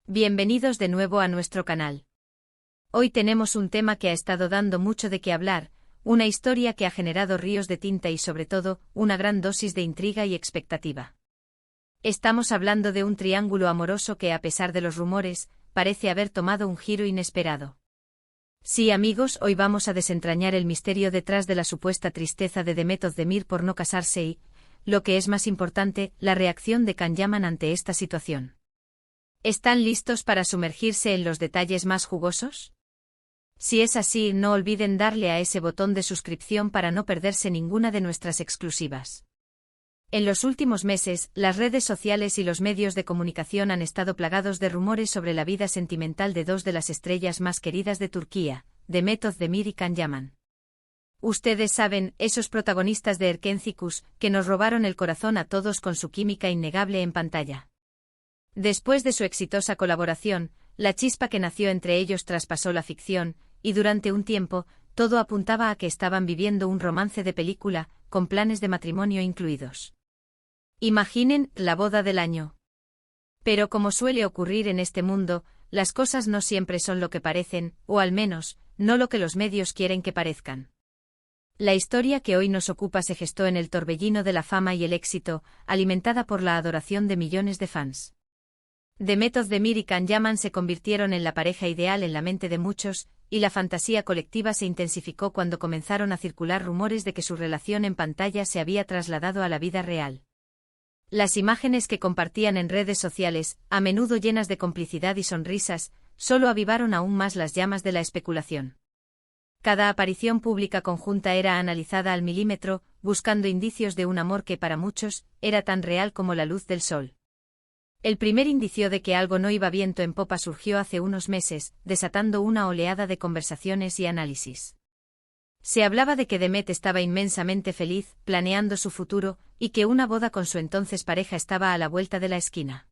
Bienvenidos de nuevo a nuestro canal. Hoy tenemos un tema que ha estado dando mucho de qué hablar, una historia que ha generado ríos de tinta y sobre todo, una gran dosis de intriga y expectativa. Estamos hablando de un triángulo amoroso que a pesar de los rumores, parece haber tomado un giro inesperado. Sí amigos, hoy vamos a desentrañar el misterio detrás de la supuesta tristeza de Demet Özdemir por no casarse y, lo que es más importante, la reacción de Can Yaman ante esta situación. ¿Están listos para sumergirse en los detalles más jugosos? Si es así, no olviden darle a ese botón de suscripción para no perderse ninguna de nuestras exclusivas. En los últimos meses, las redes sociales y los medios de comunicación han estado plagados de rumores sobre la vida sentimental de dos de las estrellas más queridas de Turquía, Demet Özdemir y Can Yaman. Ustedes saben, esos protagonistas de Erkencikus, que nos robaron el corazón a todos con su química innegable en pantalla. Después de su exitosa colaboración, la chispa que nació entre ellos traspasó la ficción, y durante un tiempo, todo apuntaba a que estaban viviendo un romance de película, con planes de matrimonio incluidos. Imaginen, la boda del año. Pero como suele ocurrir en este mundo, las cosas no siempre son lo que parecen, o al menos, no lo que los medios quieren que parezcan. La historia que hoy nos ocupa se gestó en el torbellino de la fama y el éxito, alimentada por la adoración de millones de fans. Demet Özdemir y Can Yaman se convirtieron en la pareja ideal en la mente de muchos, y la fantasía colectiva se intensificó cuando comenzaron a circular rumores de que su relación en pantalla se había trasladado a la vida real. Las imágenes que compartían en redes sociales, a menudo llenas de complicidad y sonrisas, solo avivaron aún más las llamas de la especulación. Cada aparición pública conjunta era analizada al milímetro, buscando indicios de un amor que para muchos era tan real como la luz del sol. El primer indicio de que algo no iba viento en popa surgió hace unos meses, desatando una oleada de conversaciones y análisis. Se hablaba de que Demet estaba inmensamente feliz, planeando su futuro, y que una boda con su entonces pareja estaba a la vuelta de la esquina.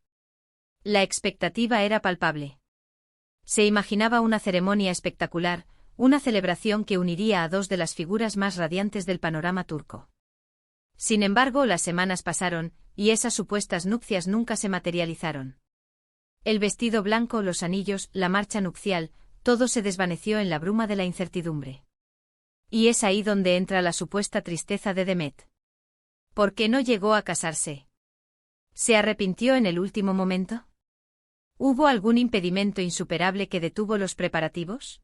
La expectativa era palpable. Se imaginaba una ceremonia espectacular, una celebración que uniría a dos de las figuras más radiantes del panorama turco. Sin embargo, las semanas pasaron, y esas supuestas nupcias nunca se materializaron. El vestido blanco, los anillos, la marcha nupcial, todo se desvaneció en la bruma de la incertidumbre. Y es ahí donde entra la supuesta tristeza de Demet. ¿Por qué no llegó a casarse? ¿Se arrepintió en el último momento? ¿Hubo algún impedimento insuperable que detuvo los preparativos?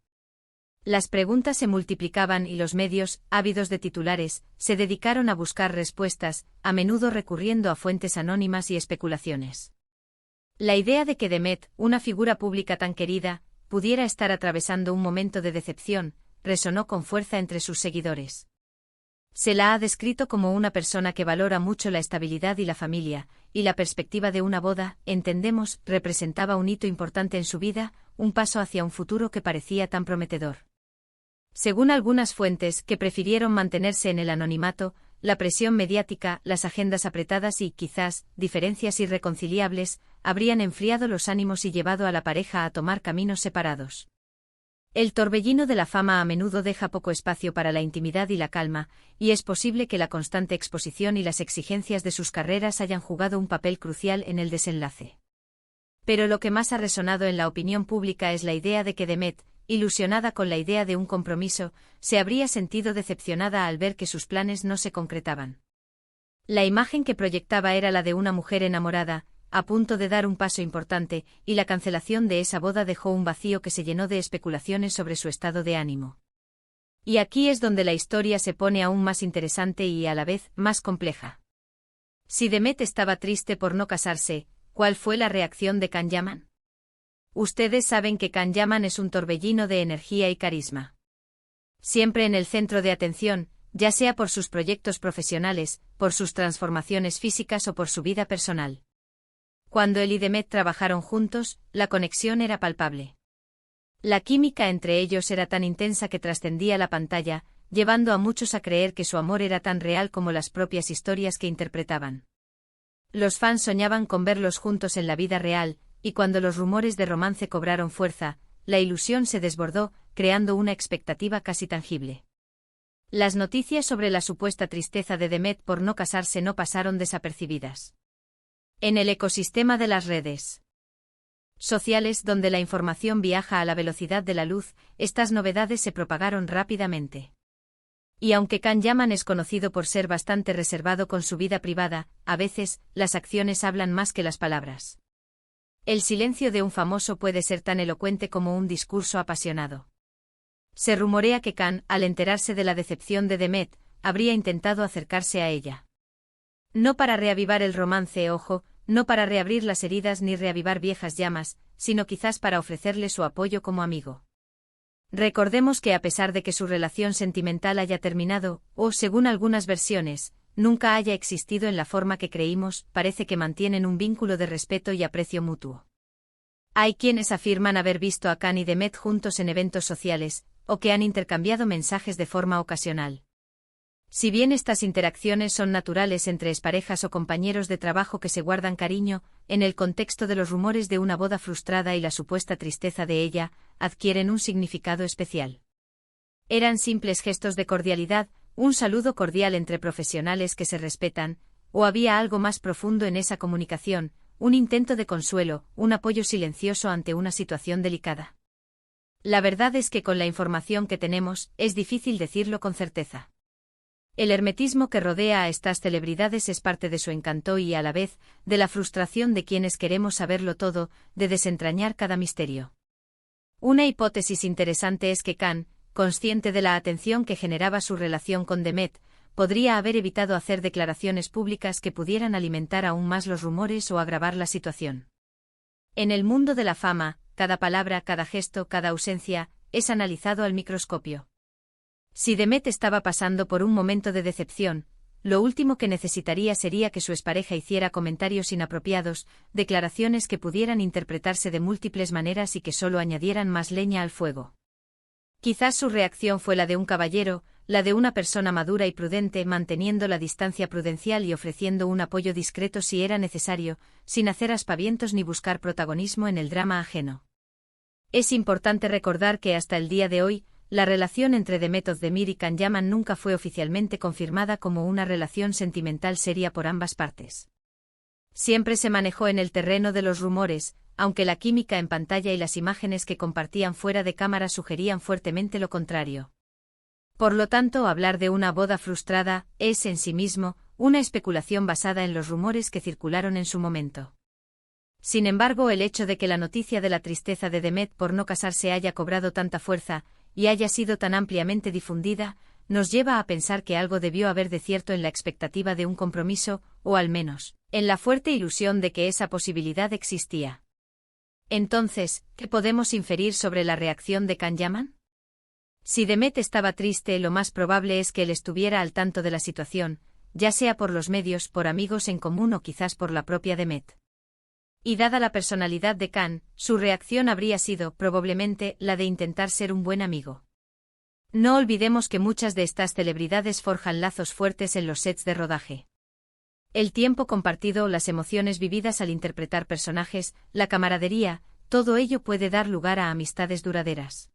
Las preguntas se multiplicaban y los medios, ávidos de titulares, se dedicaron a buscar respuestas, a menudo recurriendo a fuentes anónimas y especulaciones. La idea de que Demet, una figura pública tan querida, pudiera estar atravesando un momento de decepción, resonó con fuerza entre sus seguidores. Se la ha descrito como una persona que valora mucho la estabilidad y la familia, y la perspectiva de una boda, entendemos, representaba un hito importante en su vida, un paso hacia un futuro que parecía tan prometedor. Según algunas fuentes, que prefirieron mantenerse en el anonimato, la presión mediática, las agendas apretadas y, quizás, diferencias irreconciliables, habrían enfriado los ánimos y llevado a la pareja a tomar caminos separados. El torbellino de la fama a menudo deja poco espacio para la intimidad y la calma, y es posible que la constante exposición y las exigencias de sus carreras hayan jugado un papel crucial en el desenlace. Pero lo que más ha resonado en la opinión pública es la idea de que Demet, ilusionada con la idea de un compromiso, se habría sentido decepcionada al ver que sus planes no se concretaban. La imagen que proyectaba era la de una mujer enamorada, a punto de dar un paso importante, y la cancelación de esa boda dejó un vacío que se llenó de especulaciones sobre su estado de ánimo. Y aquí es donde la historia se pone aún más interesante y a la vez más compleja. Si Demet estaba triste por no casarse, ¿cuál fue la reacción de Can Yaman? Ustedes saben que Can Yaman es un torbellino de energía y carisma. Siempre en el centro de atención, ya sea por sus proyectos profesionales, por sus transformaciones físicas o por su vida personal. Cuando él y Demet trabajaron juntos, la conexión era palpable. La química entre ellos era tan intensa que trascendía la pantalla, llevando a muchos a creer que su amor era tan real como las propias historias que interpretaban. Los fans soñaban con verlos juntos en la vida real, y cuando los rumores de romance cobraron fuerza, la ilusión se desbordó, creando una expectativa casi tangible. Las noticias sobre la supuesta tristeza de Demet por no casarse no pasaron desapercibidas. En el ecosistema de las redes. sociales donde la información viaja a la velocidad de la luz, estas novedades se propagaron rápidamente. Y aunque Can Yaman es conocido por ser bastante reservado con su vida privada, a veces, las acciones hablan más que las palabras. El silencio de un famoso puede ser tan elocuente como un discurso apasionado. Se rumorea que Can, al enterarse de la decepción de Demet, habría intentado acercarse a ella. No para reavivar el romance, ojo, no para reabrir las heridas ni reavivar viejas llamas, sino quizás para ofrecerle su apoyo como amigo. Recordemos que a pesar de que su relación sentimental haya terminado, o según algunas versiones, nunca haya existido en la forma que creímos, parece que mantienen un vínculo de respeto y aprecio mutuo. Hay quienes afirman haber visto a Can y Demet juntos en eventos sociales, o que han intercambiado mensajes de forma ocasional. Si bien estas interacciones son naturales entre exparejas o compañeros de trabajo que se guardan cariño, en el contexto de los rumores de una boda frustrada y la supuesta tristeza de ella, adquieren un significado especial. Eran simples gestos de cordialidad, un saludo cordial entre profesionales que se respetan, o había algo más profundo en esa comunicación, un intento de consuelo, un apoyo silencioso ante una situación delicada. La verdad es que con la información que tenemos, es difícil decirlo con certeza. El hermetismo que rodea a estas celebridades es parte de su encanto y, a la vez, de la frustración de quienes queremos saberlo todo, de desentrañar cada misterio. Una hipótesis interesante es que Can, consciente de la atención que generaba su relación con Demet, podría haber evitado hacer declaraciones públicas que pudieran alimentar aún más los rumores o agravar la situación. En el mundo de la fama, cada palabra, cada gesto, cada ausencia, es analizado al microscopio. Si Demet estaba pasando por un momento de decepción, lo último que necesitaría sería que su expareja hiciera comentarios inapropiados, declaraciones que pudieran interpretarse de múltiples maneras y que solo añadieran más leña al fuego. Quizás su reacción fue la de un caballero, la de una persona madura y prudente, manteniendo la distancia prudencial y ofreciendo un apoyo discreto si era necesario, sin hacer aspavientos ni buscar protagonismo en el drama ajeno. Es importante recordar que hasta el día de hoy, la relación entre Demet Özdemir y Can Yaman nunca fue oficialmente confirmada como una relación sentimental seria por ambas partes. Siempre se manejó en el terreno de los rumores, aunque la química en pantalla y las imágenes que compartían fuera de cámara sugerían fuertemente lo contrario. Por lo tanto, hablar de una boda frustrada es, en sí mismo, una especulación basada en los rumores que circularon en su momento. Sin embargo, el hecho de que la noticia de la tristeza de Demet por no casarse haya cobrado tanta fuerza, y haya sido tan ampliamente difundida, nos lleva a pensar que algo debió haber de cierto en la expectativa de un compromiso, o al menos, en la fuerte ilusión de que esa posibilidad existía. Entonces, ¿qué podemos inferir sobre la reacción de Can Yaman? Si Demet estaba triste, lo más probable es que él estuviera al tanto de la situación, ya sea por los medios, por amigos en común o quizás por la propia Demet. Y dada la personalidad de Can, su reacción habría sido, probablemente, la de intentar ser un buen amigo. No olvidemos que muchas de estas celebridades forjan lazos fuertes en los sets de rodaje. El tiempo compartido, las emociones vividas al interpretar personajes, la camaradería, todo ello puede dar lugar a amistades duraderas.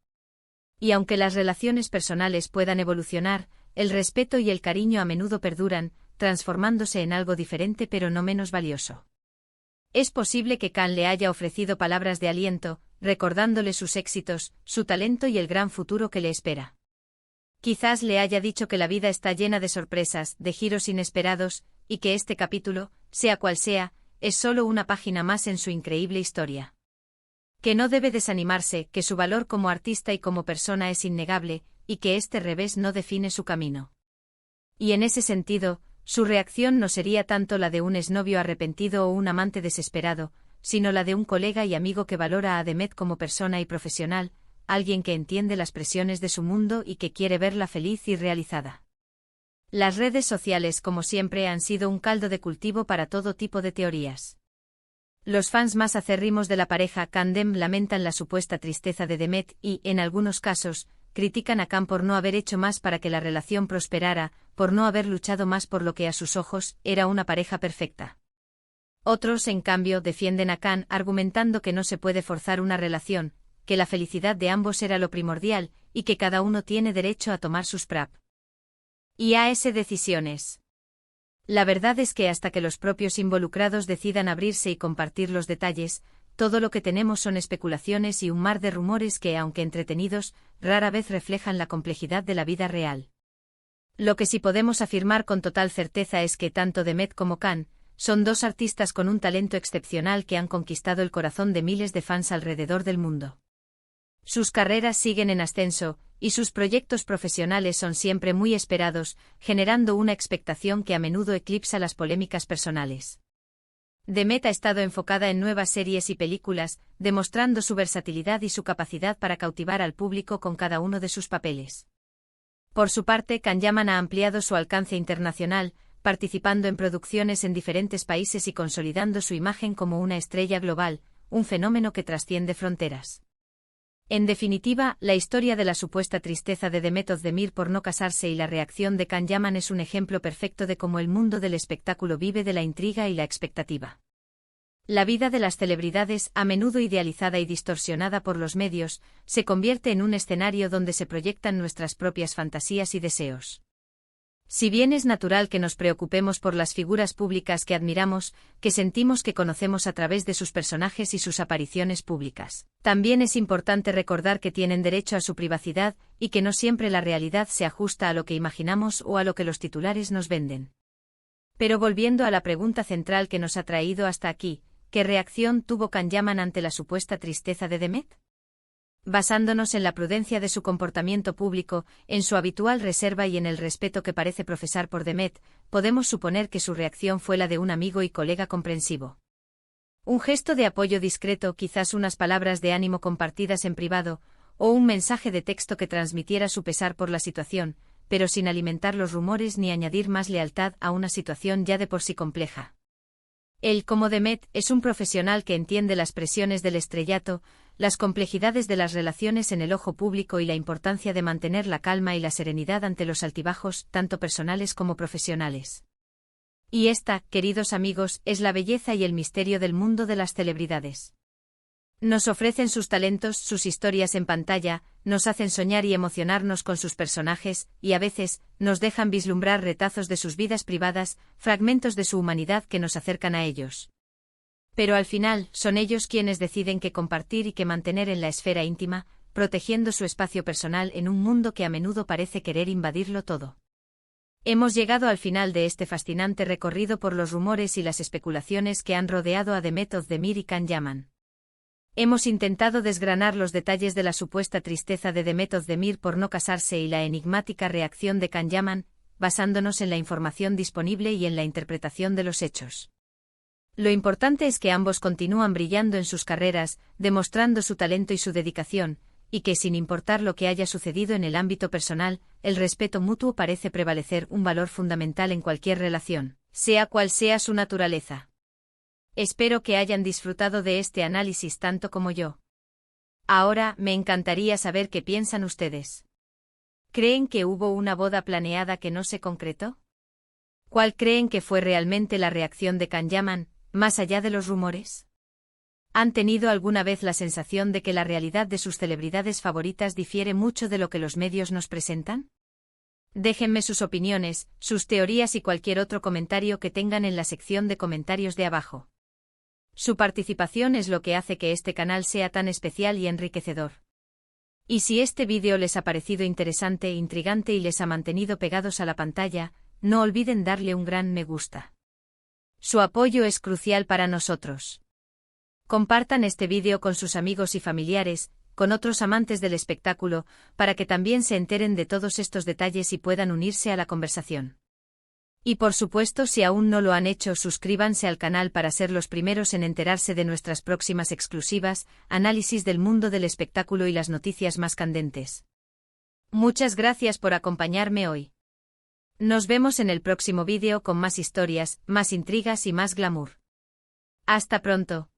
Y aunque las relaciones personales puedan evolucionar, el respeto y el cariño a menudo perduran, transformándose en algo diferente pero no menos valioso. Es posible que Can le haya ofrecido palabras de aliento, recordándole sus éxitos, su talento y el gran futuro que le espera. Quizás le haya dicho que la vida está llena de sorpresas, de giros inesperados, y que este capítulo, sea cual sea, es solo una página más en su increíble historia. Que no debe desanimarse, que su valor como artista y como persona es innegable, y que este revés no define su camino. Y en ese sentido, su reacción no sería tanto la de un exnovio arrepentido o un amante desesperado, sino la de un colega y amigo que valora a Demet como persona y profesional, alguien que entiende las presiones de su mundo y que quiere verla feliz y realizada. Las redes sociales, como siempre, han sido un caldo de cultivo para todo tipo de teorías. Los fans más acérrimos de la pareja Can-Dem lamentan la supuesta tristeza de Demet y, en algunos casos, critican a Can por no haber hecho más para que la relación prosperara, por no haber luchado más por lo que a sus ojos era una pareja perfecta. Otros, en cambio, defienden a Can argumentando que no se puede forzar una relación, que la felicidad de ambos era lo primordial, y que cada uno tiene derecho a tomar sus decisiones. La verdad es que hasta que los propios involucrados decidan abrirse y compartir los detalles, todo lo que tenemos son especulaciones y un mar de rumores que, aunque entretenidos, rara vez reflejan la complejidad de la vida real. Lo que sí podemos afirmar con total certeza es que tanto Demet como Can son dos artistas con un talento excepcional que han conquistado el corazón de miles de fans alrededor del mundo. Sus carreras siguen en ascenso, y sus proyectos profesionales son siempre muy esperados, generando una expectación que a menudo eclipsa las polémicas personales. Demet ha estado enfocada en nuevas series y películas, demostrando su versatilidad y su capacidad para cautivar al público con cada uno de sus papeles. Por su parte, Can Yaman ha ampliado su alcance internacional, participando en producciones en diferentes países y consolidando su imagen como una estrella global, un fenómeno que trasciende fronteras. En definitiva, la historia de la supuesta tristeza de Demet Özdemir por no casarse y la reacción de Can Yaman es un ejemplo perfecto de cómo el mundo del espectáculo vive de la intriga y la expectativa. La vida de las celebridades, a menudo idealizada y distorsionada por los medios, se convierte en un escenario donde se proyectan nuestras propias fantasías y deseos. Si bien es natural que nos preocupemos por las figuras públicas que admiramos, que sentimos que conocemos a través de sus personajes y sus apariciones públicas, también es importante recordar que tienen derecho a su privacidad y que no siempre la realidad se ajusta a lo que imaginamos o a lo que los titulares nos venden. Pero volviendo a la pregunta central que nos ha traído hasta aquí, ¿qué reacción tuvo Can Yaman ante la supuesta tristeza de Demet? Basándonos en la prudencia de su comportamiento público, en su habitual reserva y en el respeto que parece profesar por Demet, podemos suponer que su reacción fue la de un amigo y colega comprensivo. Un gesto de apoyo discreto, quizás unas palabras de ánimo compartidas en privado, o un mensaje de texto que transmitiera su pesar por la situación, pero sin alimentar los rumores ni añadir más lealtad a una situación ya de por sí compleja. Él, como Demet, es un profesional que entiende las presiones del estrellato, las complejidades de las relaciones en el ojo público y la importancia de mantener la calma y la serenidad ante los altibajos, tanto personales como profesionales. Y esta, queridos amigos, es la belleza y el misterio del mundo de las celebridades. Nos ofrecen sus talentos, sus historias en pantalla, nos hacen soñar y emocionarnos con sus personajes, y a veces, nos dejan vislumbrar retazos de sus vidas privadas, fragmentos de su humanidad que nos acercan a ellos. Pero al final, son ellos quienes deciden qué compartir y qué mantener en la esfera íntima, protegiendo su espacio personal en un mundo que a menudo parece querer invadirlo todo. Hemos llegado al final de este fascinante recorrido por los rumores y las especulaciones que han rodeado a Demet Özdemir y Can Yaman. Hemos intentado desgranar los detalles de la supuesta tristeza de Demet Özdemir por no casarse y la enigmática reacción de Can Yaman, basándonos en la información disponible y en la interpretación de los hechos. Lo importante es que ambos continúan brillando en sus carreras, demostrando su talento y su dedicación, y que sin importar lo que haya sucedido en el ámbito personal, el respeto mutuo parece prevalecer un valor fundamental en cualquier relación, sea cual sea su naturaleza. Espero que hayan disfrutado de este análisis tanto como yo. Ahora, me encantaría saber qué piensan ustedes. ¿Creen que hubo una boda planeada que no se concretó? ¿Cuál creen que fue realmente la reacción de Can Yaman, más allá de los rumores? ¿Han tenido alguna vez la sensación de que la realidad de sus celebridades favoritas difiere mucho de lo que los medios nos presentan? Déjenme sus opiniones, sus teorías y cualquier otro comentario que tengan en la sección de comentarios de abajo. Su participación es lo que hace que este canal sea tan especial y enriquecedor. Y si este vídeo les ha parecido interesante e intrigante y les ha mantenido pegados a la pantalla, no olviden darle un gran me gusta. Su apoyo es crucial para nosotros. Compartan este vídeo con sus amigos y familiares, con otros amantes del espectáculo, para que también se enteren de todos estos detalles y puedan unirse a la conversación. Y por supuesto, si aún no lo han hecho, suscríbanse al canal para ser los primeros en enterarse de nuestras próximas exclusivas, análisis del mundo del espectáculo y las noticias más candentes. Muchas gracias por acompañarme hoy. Nos vemos en el próximo vídeo con más historias, más intrigas y más glamour. Hasta pronto.